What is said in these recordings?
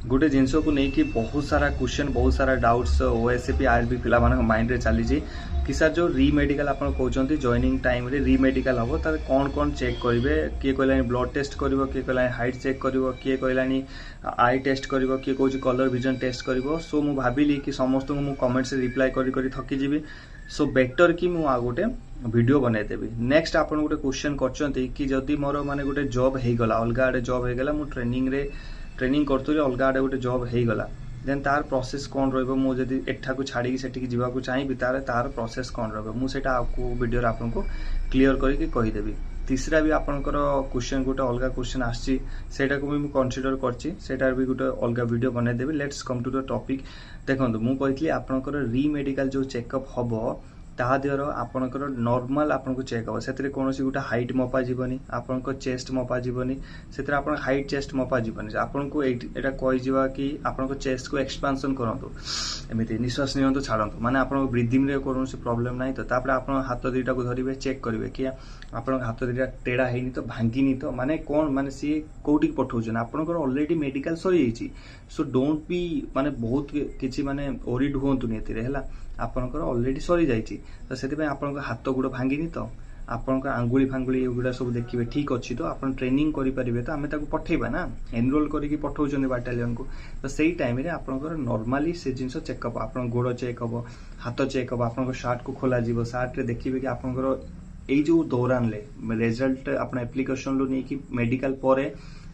गोटे जिनस को लेकिन बहुत सारा क्वेश्चन बहुत सारा डाउट्स ओएसएपी आरबी पिला माइंड रे चली कि सर जो री मेडिकल आप कहते जॉइनिंग टाइम रे री मेडिकल हम तार कौन कौन चेक करेंगे किए कहलानी ब्लड टेस्ट कर किए कहलानी हाइट चेक कर किए कहलानी आई टेस्ट कर किए कौन कलर विजन टेस्ट कर सो मु भाविली कि समस्त को कमेंट्स रिप्लाई करी थकीजी सो बेटर कि मु आ गोटे वीडियो बनईदेवी नेक्स्ट आप गोटे क्वेश्चन कर जदि मोर माने गोटे जॉब हो गला अलग आड़े जॉब हो गला मु ट्रेनिंग करी अलग आड़े गोटे जॉब हो गला देन तार प्रोसेस कौन रुझे एठा को छाड़ी से जावाक चाहिए तार प्रोसेस कौन रुझे आपको वीडियो आपको क्लीयर करके कहीदेवी तीसरा भी आपंकर क्वेश्चन गोटे अलग क्वेश्चन आसटा को भी कनसीडर कर भी गोटे अलग वीडियो बनईदेवी let's come to the topic देखो मुझे आपंकर री मेडिकल जो चेकअप हम ता द्वारा आपंकर नॉर्मल आपको चेक हम से कौन गोटे हाइट मपा जीवनी आपंक चेस्ट मपा जीवनी से हाइट चेस्ट मपा जीवनी आपको यहाँ कहीजा कि आप चेस्ट को एक्सपांशन करूँ एमती निश्वास नियंतु छाड़ू माने आप ब्रीदिंग रे कौन प्रॉब्लम ना तो तापर आप हाथ दुईटा को धरवे चेक करेंगे कि आप हाथ दुईटा टेढ़ा है तो भांगिनी तो माने कौन माने सी कौटी पठाऊन आपंकर ऑलरेडी मेडिकल सरी सो डोंट बी माने बहुत किसी माने ओरिड हुंतुनी एतिरे आपंकर ऑलरेडी सरी जाइए तो से आप हाथ गोड़ भांगिनी तो आपंक आंगुली फांगुली एगुड़ा सब देखिए ठीक अच्छी तो आप ट्रेनिंग करेंगे तो आम पठेबा ना एनरोल करके पठाऊँ बाटालियन को तो सही टाइम आपंकर नॉर्मली से जिन चेकअप आप गोड़ चेक हम हाथ चेक हम आप शार्ट को खोल शार्ट रे देखिए कि आपंकर यही जो दौरान रिजल्ट आप एप्लिकेशन लो नहीं कि मेडिकल पर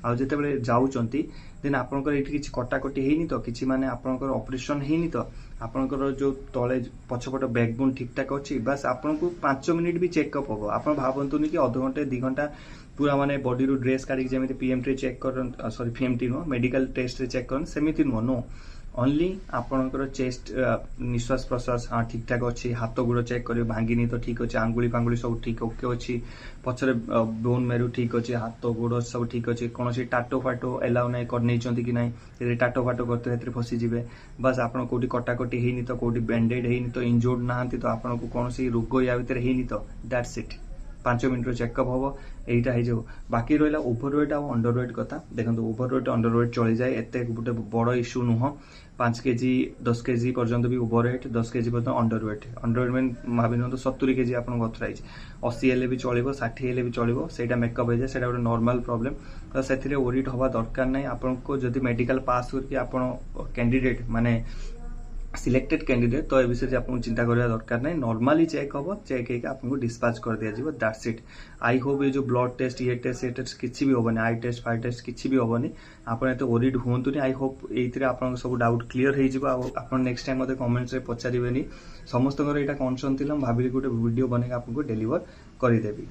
आते जाऊँगी देन आपंकर ये किसी कटाकटी है तो किसी माने आपंकर ऑपरेशन है तो आपंकर जो तले पछपट बैकबोन ठीक ठाक अच्छी बस आपको 5 मिनिट भी चेकअप हम आप भावतुनि कि अध घंटे 2 घंटा पूरा माने बॉडी रू ड्रेस काढ़ी जमी पीएमटी चेक कर सॉरी पीएमटी नुह मेडिकल टेस्ट रे चेक कर सेमती नुह नो ओनली आपंकर चेस्ट निश्वास प्रश्वास हाँ ठीक ठाक अच्छी हाथ गोड़ चेक कर भांगिनी तो ठीक अच्छे आंगुली फांगुली सब ठीक ओके अच्छी पछरे बोन मेरु ठीक अच्छे हाथ गोड़ सब ठीक अच्छे कौन टाटो फाटो एलाउ ना कर कि ना टाटो फाटो करते फसीजे बस आप कौटी कटाकटी है तो कौटी बैंडेड है तो इंजोर्ड ना तो आपको कौन रोग या भितर है तो दैट्स इट 5 मिनट चेकअप हम यहीटा हो बाकी रहा ओभरवेट आ अंडरवेट कथा देखो ओभरवेट अंडरवेट चली जाए एत गोटे बड़ इश्यू नुह 5 केजी 10 केजी पर्यंत भी ओभरवेट 10 केजी पर्यटन अंडरवेट मीन भावी नियंतु 70 केजी आप अथराइज 80 हेल्ले भी चलो 60 हेल्ले भी चलो सहीटा मेकअप हो जाए गोटे नॉर्मल प्रॉब्लम तो से ओरिड हवा दरकार ना आपको जब मेडिकल पास करके आप कैंडिडेट माने सिलेक्टेड कैंडिडेट तो ये विषय आपको चिंता करने दरकार नहीं नॉर्मली चेक हम चेक होकर आपको डिस्पैच कर दिया दैट्स इट आई होप ये जो ब्लड टेस्ट ये टेस्ट किसी भी हेनी आई टेस्ट फाई टेस्ट किसी भी हेनी आपत ओरिड हूँ आई होप ये आप सब डाउट क्लीयर हो नेक्स्ट टाइम मत कमेंट्स रे पचारे समस्त यहाँ कनसर्न थी भाविली गोटे वीडियो बने आपको डेलीवर करदेवी।